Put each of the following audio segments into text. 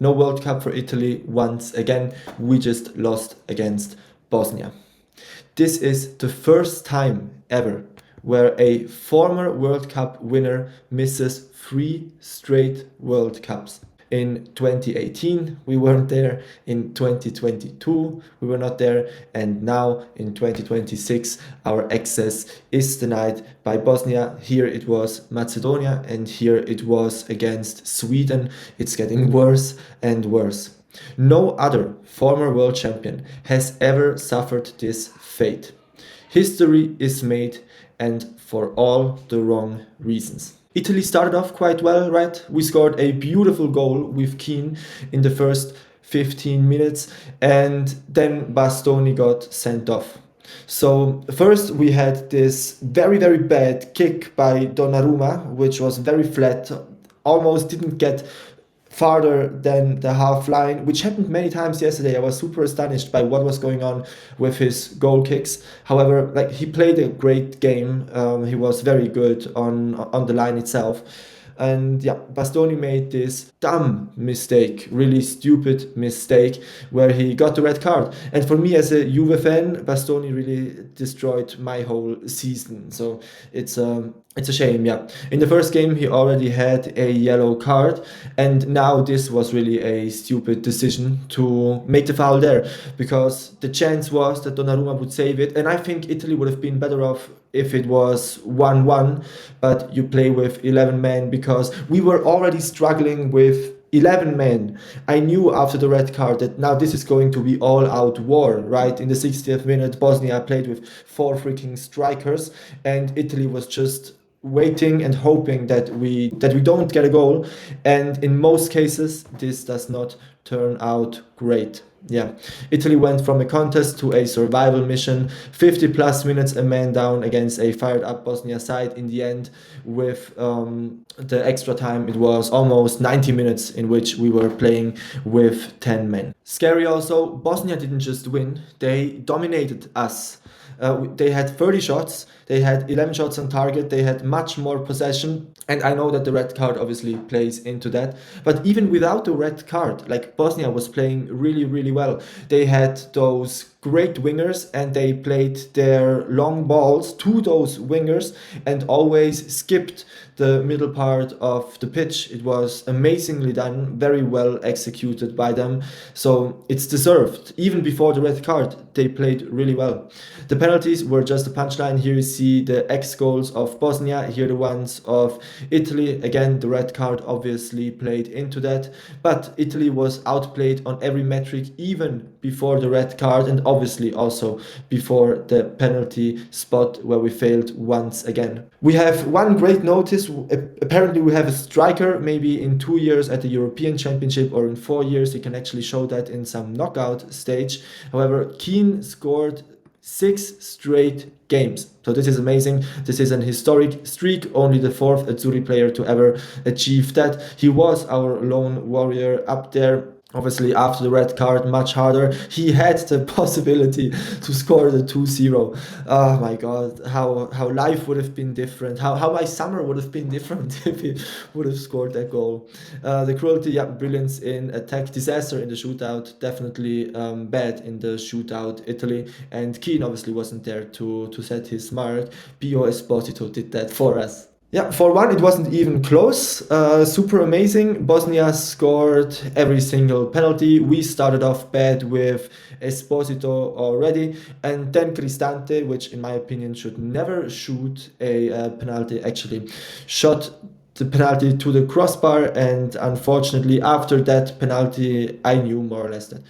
No World Cup for Italy once again. We just lost against Bosnia. This is the first time ever where a former World Cup winner misses 3 straight World Cups. In 2018, we weren't there. In 2022, we were not there. And now in 2026, our access is denied by Bosnia. Here it was Macedonia, and here it was against Sweden. It's getting worse and worse. No other former world champion has ever suffered this fate. History is made, and for all the wrong reasons. Italy started off quite well, right? We scored a beautiful goal with Keane in the first 15 minutes, and then Bastoni got sent off. So first we had this very, very bad kick by Donnarumma, which was very flat, almost didn't get farther than the half line, which happened many times yesterday. I was super astonished by what was going on with his goal kicks. However, like, he played a great game. He was very good on the line itself. And yeah, Bastoni made this dumb mistake, really stupid mistake, where he got the red card. And for me, as a Juve fan, Bastoni really destroyed my whole season. So it's a shame, yeah. In the first game, he already had a yellow card, and now this was really a stupid decision to make the foul there, because the chance was that Donnarumma would save it, and I think Italy would have been better off if it was 1-1, but you play with 11 men, because we were already struggling with 11 men. I knew after the red card that now this is going to be all out war, right? In the 60th minute, Bosnia played with 4 freaking strikers, and Italy was just waiting and hoping that we don't get a goal, and in most cases this does not turn out great. Yeah, Italy went from a contest to a survival mission. 50 plus minutes, a man down against a fired up Bosnia side. In the end, with the extra time, it was almost 90 minutes in which we were playing with 10 men. Scary also, Bosnia didn't just win, they dominated us. They had 30 shots, they had 11 shots on target, they had much more possession. And I know that the red card obviously plays into that. But even without the red card, like, Bosnia was playing really, really well. They had those great wingers, and they played their long balls to those wingers and always skipped the middle part of the pitch. It was amazingly done, very well executed by them. So it's deserved. Even before the red card, they played really well. The penalties were just a punchline. Here you see the X goals of Bosnia, here the ones of Italy. Again, the red card obviously played into that, but Italy was outplayed on every metric, even before the red card, and obviously also before the penalty spot where we failed once again. We have one great notice. Apparently we have a striker. Maybe in 2 years at the European Championship, or in 4 years, he can actually show that in some knockout stage. However, Keane scored 6 straight games. So this is amazing. This is an historic streak, only the 4th Azzurri player to ever achieve that. He was our lone warrior up there. Obviously, after the red card, much harder. He had the possibility to score the 2-0. Oh my God, how life would have been different. How my summer would have been different if he would have scored that goal. The cruelty, yeah, brilliance in attack, disaster in the shootout, definitely bad in the shootout, Italy. And Keane obviously wasn't there to set his mark. Pio Esposito did that for us. Yeah, for one, it wasn't even close. Super amazing. Bosnia scored every single penalty. We started off bad with Esposito already, and then Cristante, which in my opinion should never shoot a penalty, actually shot the penalty to the crossbar, and unfortunately after that penalty I knew more or less that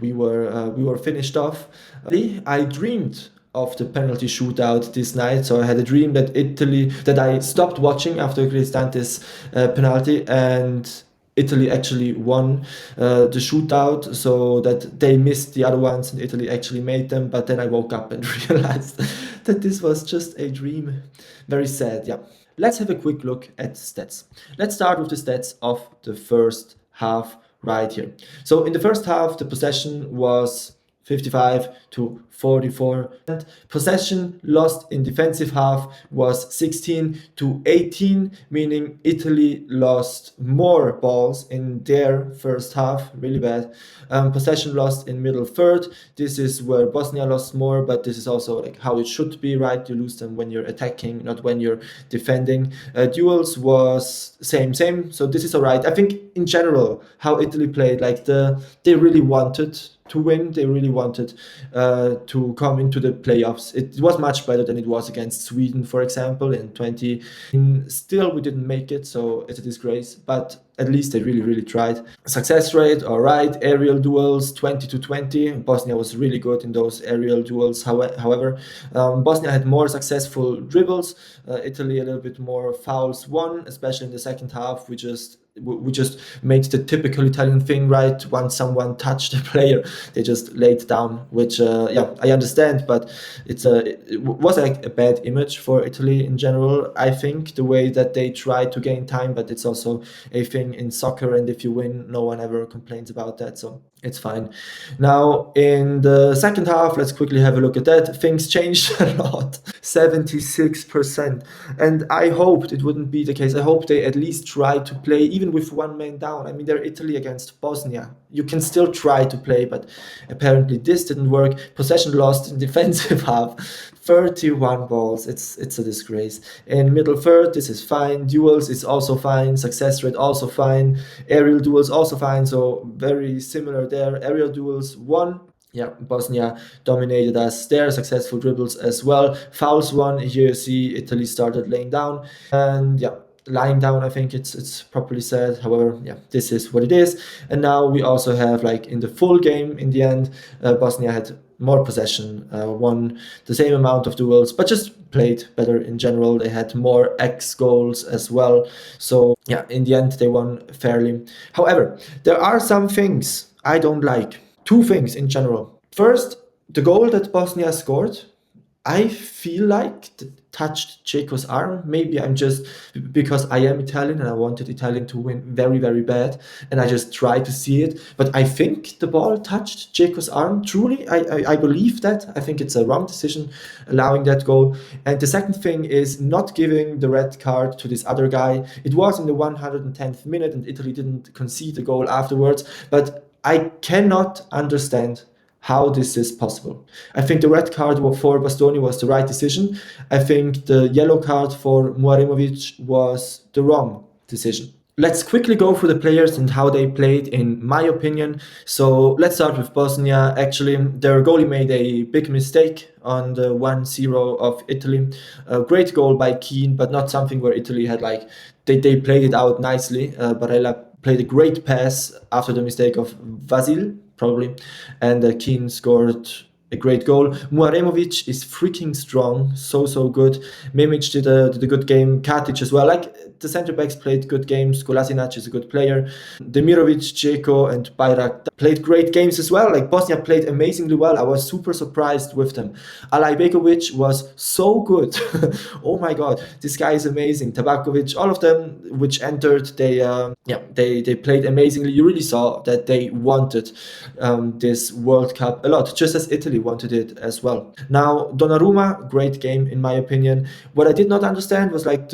we were finished off. I dreamed of the penalty shootout this night. So I had a dream that I stopped watching after Cristante's penalty, and Italy actually won the shootout, so that they missed the other ones and Italy actually made them. But then I woke up and realized that this was just a dream. Very sad, yeah. Let's have a quick look at stats. Let's start with the stats of the first half right here. So in the first half, the possession was 55 to 44. Possession lost in defensive half was 16 to 18, meaning Italy lost more balls in their first half, really bad. Possession lost in middle third. This is where Bosnia lost more, but this is also like how it should be, right? You lose them when you're attacking, not when you're defending. Duels was same. So this is all right. I think in general how Italy played, like they really wanted to win. They really wanted to come into the playoffs. It was much better than it was against Sweden, for example, in 20. Still, we didn't make it, so it's a disgrace. But at least they really tried. Success rate, all right. Aerial duels, 20 to 20. Bosnia was really good in those aerial duels. However, Bosnia had more successful dribbles. Italy a little bit more fouls won, especially in the second half. We just made the typical Italian thing, right? Once someone touched the player, they just laid down, which, I understand, but it was like a bad image for Italy in general. I think the way that they try to gain time, but it's also a thing in soccer, and if you win, no one ever complains about that, so it's fine. Now, in the second half, let's quickly have a look at that. Things changed a lot, 76%. And I hoped it wouldn't be the case. I hope they at least try to play even with one man down. I mean, they're Italy against Bosnia. You can still try to play, but apparently this didn't work. Possession lost in defensive half, 31 balls. It's a disgrace. In middle third, this is fine. Duels is also fine. Success rate also fine. Aerial duels also fine. So very similar there. Aerial duels won. Yeah, Bosnia dominated us there. Successful dribbles as well. Fouls won. Here you see Italy started laying down. And yeah, lying down, I think it's properly said. However, yeah, this is what it is. And now we also have, like, in the full game, in the end, Bosnia had more possession, won the same amount of duels, but just played better in general. They had more X goals as well. So yeah, in the end, they won fairly. However, there are some things I don't like. Two things in general. First, the goal that Bosnia scored, I feel like touched Dzeko's arm. Maybe I'm just, because I am Italian and I wanted Italian to win very bad, and I just tried to see it. But I think the ball touched Dzeko's arm. Truly, I believe that. I think it's a wrong decision allowing that goal. And the second thing is not giving the red card to this other guy. It was in the 110th minute, and Italy didn't concede a goal afterwards. But I cannot understand how this is possible. I think the red card for Bastoni was the right decision. I think the yellow card for Muaremovic was the wrong decision. Let's quickly go through the players and how they played, in my opinion. So let's start with Bosnia. Actually, their goalie made a big mistake on the 1-0 of Italy. A great goal by Keane, but not something where Italy had, like, they played it out nicely. Barella played a great pass after the mistake of Vasil, probably, and Keane scored a great goal. Muaremovic is freaking strong, so good. Mimic did a good game. Katic as well. Like, the center backs played good games. Kolasinac is a good player. Demirovic, Dzeko, and Bayrak played great games as well. Like, Bosnia played amazingly well. I was super surprised with them. Alajbegovic was so good. Oh my god, this guy is amazing. Tabakovic, all of them which entered, they played amazingly. You really saw that they wanted this World Cup a lot, just as Italy wanted it as well. Now, Donnarumma, great game in my opinion. What I did not understand was, like,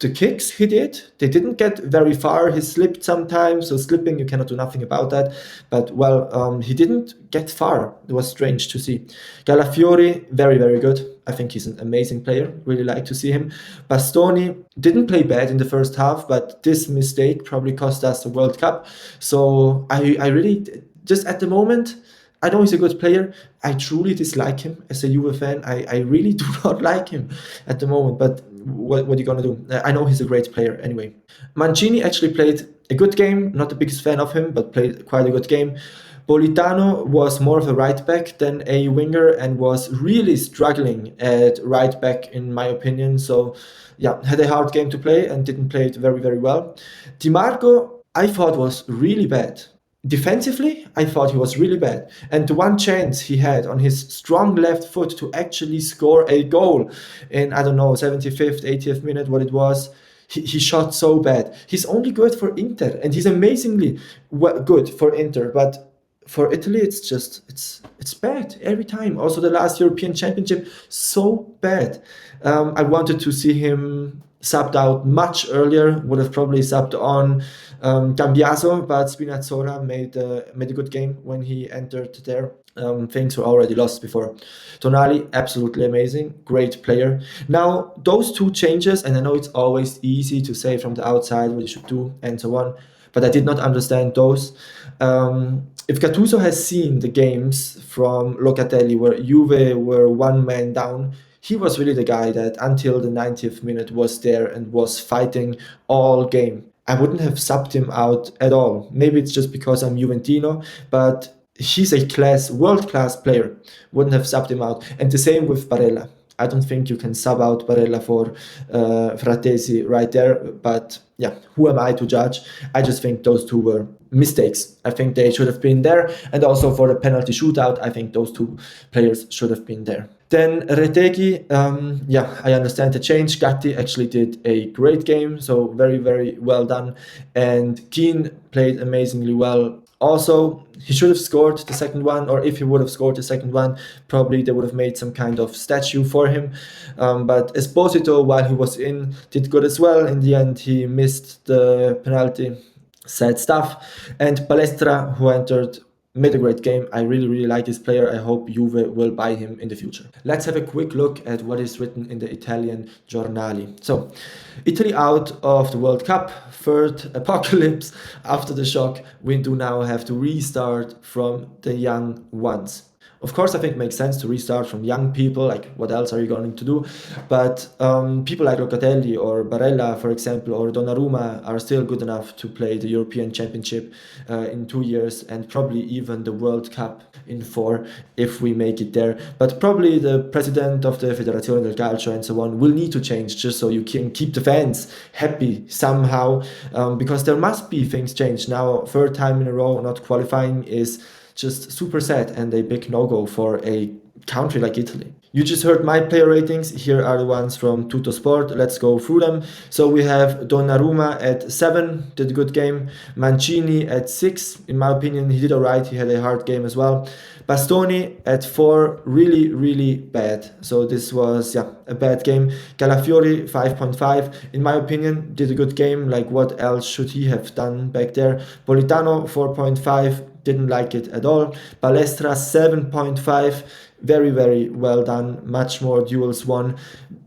the kicks he did. They didn't get very far. He slipped sometimes, so slipping, you cannot do nothing about that. But, well, he didn't get far. It was strange to see. Calafiori, very good. I think he's an amazing player. Really like to see him. Bastoni didn't play bad in the first half, but this mistake probably cost us the World Cup. So I really, just at the moment, I know he's a good player. I truly dislike him as a Juve fan. I really do not like him at the moment, but what are you going to do? I know he's a great player anyway. Mancini actually played a good game. Not the biggest fan of him, but played quite a good game. Politano was more of a right back than a winger and was really struggling at right back, in my opinion. So, yeah, had a hard game to play and didn't play it very well. Di Marco, I thought, was really bad. Defensively, I thought he was really bad. And the one chance he had on his strong left foot to actually score a goal in, I don't know, 75th, 80th minute, what it was, he shot so bad. He's only good for Inter, and he's amazingly good for Inter, but for Italy, it's bad every time. Also, the last European Championship, so bad. I wanted to see him subbed out much earlier. Would have probably subbed on Cambiaso, but Spinazzola made a good game when he entered there. Things were already lost before. Tonali, absolutely amazing, great player. Now, those two changes, and I know it's always easy to say from the outside what you should do and so on, but I did not understand those. If Gattuso has seen the games from Locatelli where Juve were one man down, he was really the guy that until the 90th minute was there and was fighting all game. I wouldn't have subbed him out at all. Maybe it's just because I'm Juventino, but he's a world-class player. Wouldn't have subbed him out. And the same with Barella. I don't think you can sub out Barella for Fratesi right there. But yeah, who am I to judge? I just think those two were mistakes. I think they should have been there. And also for the penalty shootout, I think those two players should have been there. Then Retegui, I understand the change. Gatti actually did a great game, so very, very well done. And Keane played amazingly well. Also, he should have scored the second one, or if he would have scored the second one, probably they would have made some kind of statue for him. But Esposito, while he was in, did good as well. In the end, he missed the penalty. Sad stuff. And Palestra, who entered, made a great game. I really, really like this player. I hope Juve will buy him in the future. Let's have a quick look at what is written in the Italian giornali. So, Italy out of the World Cup, third apocalypse. After the shock, we do now have to restart from the young ones. Of course, I think it makes sense to restart from young people, like what else are you going to do? But people like Locatelli or Barella, for example, or Donnarumma are still good enough to play the European Championship in 2 years and probably even the World Cup in 4 if we make it there. But probably the president of the Federazione del Calcio and so on will need to change just so you can keep the fans happy somehow, because there must be things change. Now, third time in a row not qualifying is just super sad and a big no-go for a country like Italy. You just heard my player ratings. Here are the ones from Tuttosport. Let's go through them. So we have Donnarumma at 7, did a good game. Mancini at 6. In my opinion, he did alright. He had a hard game as well. Bastoni at 4, really, really bad. So this was, a bad game. Calafiori, 5.5. In my opinion, did a good game. Like, what else should he have done back there? Politano, 4.5. Didn't like it at all. Palestra, 7.5. Very, very well done. Much more duels won.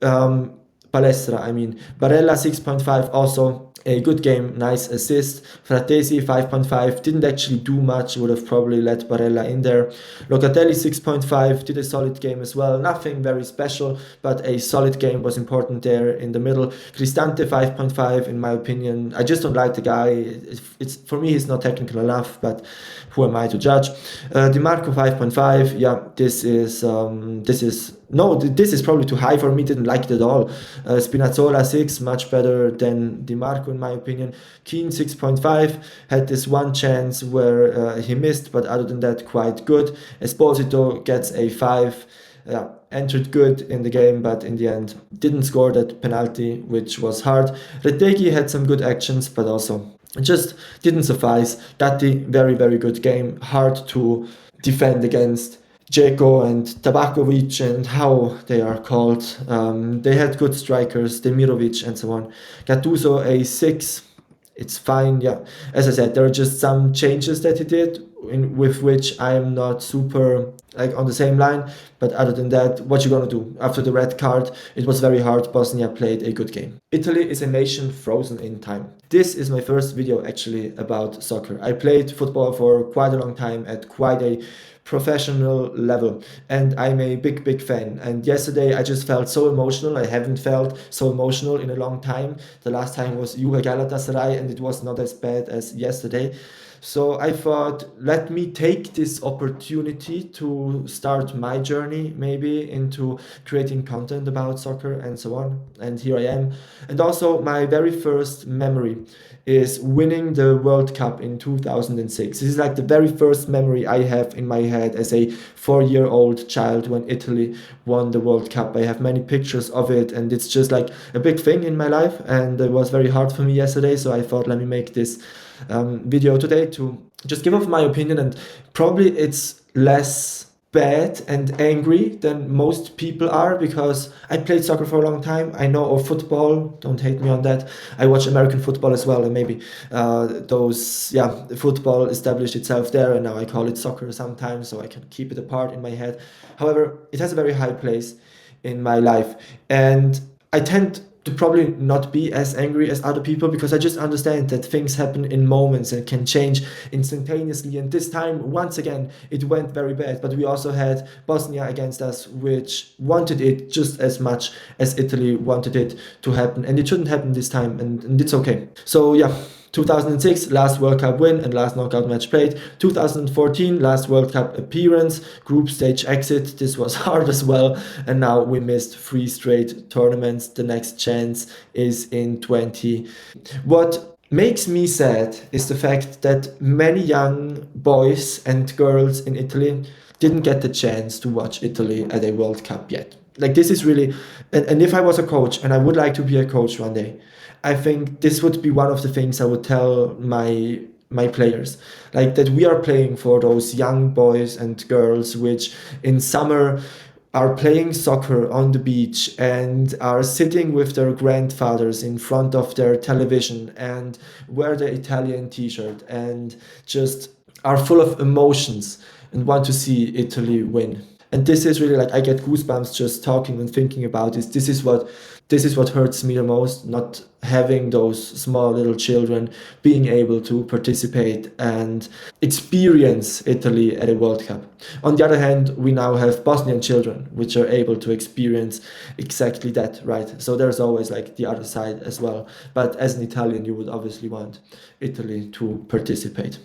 Palestra, I mean. Barella, 6.5. Also a good game, nice assist. Fratesi, 5.5. Didn't actually do much. Would have probably let Barella in there. Locatelli, 6.5. Did a solid game as well. Nothing very special, but a solid game was important there in the middle. Cristante, 5.5. In my opinion, I just don't like the guy. It's for me, he's not technical enough, but who am I to judge? Di Marco, 5.5. Yeah, this is probably too high for me. Didn't like it at all. Spinazzola, 6, much better than Di Marco in my opinion. Keane, 6.5, had this one chance where he missed, but other than that, quite good. Esposito gets a 5. Entered good in the game, but in the end didn't score that penalty, which was hard. Retegui had some good actions, but also just didn't suffice. Gatti, very, very good game. Hard to defend against. Dzeko and Tabakovic and how they are called. They had good strikers, Demirovic and so on. Gattuso, a 6. It's fine, yeah. As I said, there are just some changes that he did with which I am not super on the same line. But other than that, what you gonna do? After the red card, it was very hard. Bosnia played a good game. Italy is a nation frozen in time. This is my first video actually about soccer. I played football for quite a long time at quite a professional level, and I'm a big fan. And yesterday I just felt so emotional. I haven't felt so emotional in a long time. The last time was Juve Galatasaray, and it was not as bad as yesterday. So I thought, let me take this opportunity to start my journey maybe into creating content about soccer and so on. And here I am. And also my very first memory is winning the World Cup in 2006. This is like the very first memory I have in my head as a 4-year-old child when Italy won the World Cup. I have many pictures of it, and it's just like a big thing in my life, and it was very hard for me yesterday, so I thought, let me make this video today to just give off my opinion, and probably it's less bad and angry than most people are, because I played soccer for a long time. I know of football, don't hate me on that. I watch American football as well, and maybe football established itself there, and now I call it soccer sometimes, so I can keep it apart in my head. However, it has a very high place in my life, and I tend to probably not be as angry as other people, because I just understand that things happen in moments and can change instantaneously. And this time, once again, it went very bad. But we also had Bosnia against us, which wanted it just as much as Italy wanted it to happen. And it shouldn't happen this time, and it's okay. So, yeah. 2006, last World Cup win and last knockout match played. 2014, last World Cup appearance, group stage exit. This was hard as well. And now we missed 3 straight tournaments. The next chance is in 20. What makes me sad is the fact that many young boys and girls in Italy didn't get the chance to watch Italy at a World Cup yet. Like, this is really, and if I was a coach, and I would like to be a coach one day, I think this would be one of the things I would tell my players, like that we are playing for those young boys and girls which in summer are playing soccer on the beach and are sitting with their grandfathers in front of their television and wear the Italian t-shirt and just are full of emotions and want to see Italy win. And this is really, like, I get goosebumps just talking and thinking about this. This is what hurts me the most, not having those small little children being able to participate and experience Italy at a World Cup. On the other hand, we now have Bosnian children which are able to experience exactly that, right? So there's always like the other side as well. But as an Italian, you would obviously want Italy to participate.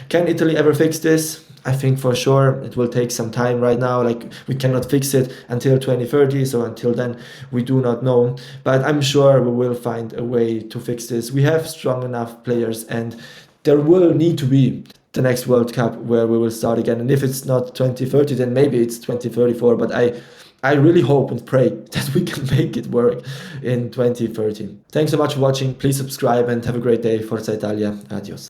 Can Italy ever fix this? I think for sure it will take some time right now. Like, we cannot fix it until 2030, so until then we do not know. But I'm sure we will find a way to fix this. We have strong enough players, and there will need to be the next World Cup where we will start again. And if it's not 2030, then maybe it's 2034. But I really hope and pray that we can make it work in 2030. Thanks so much for watching. Please subscribe and have a great day. Forza Italia. Adios.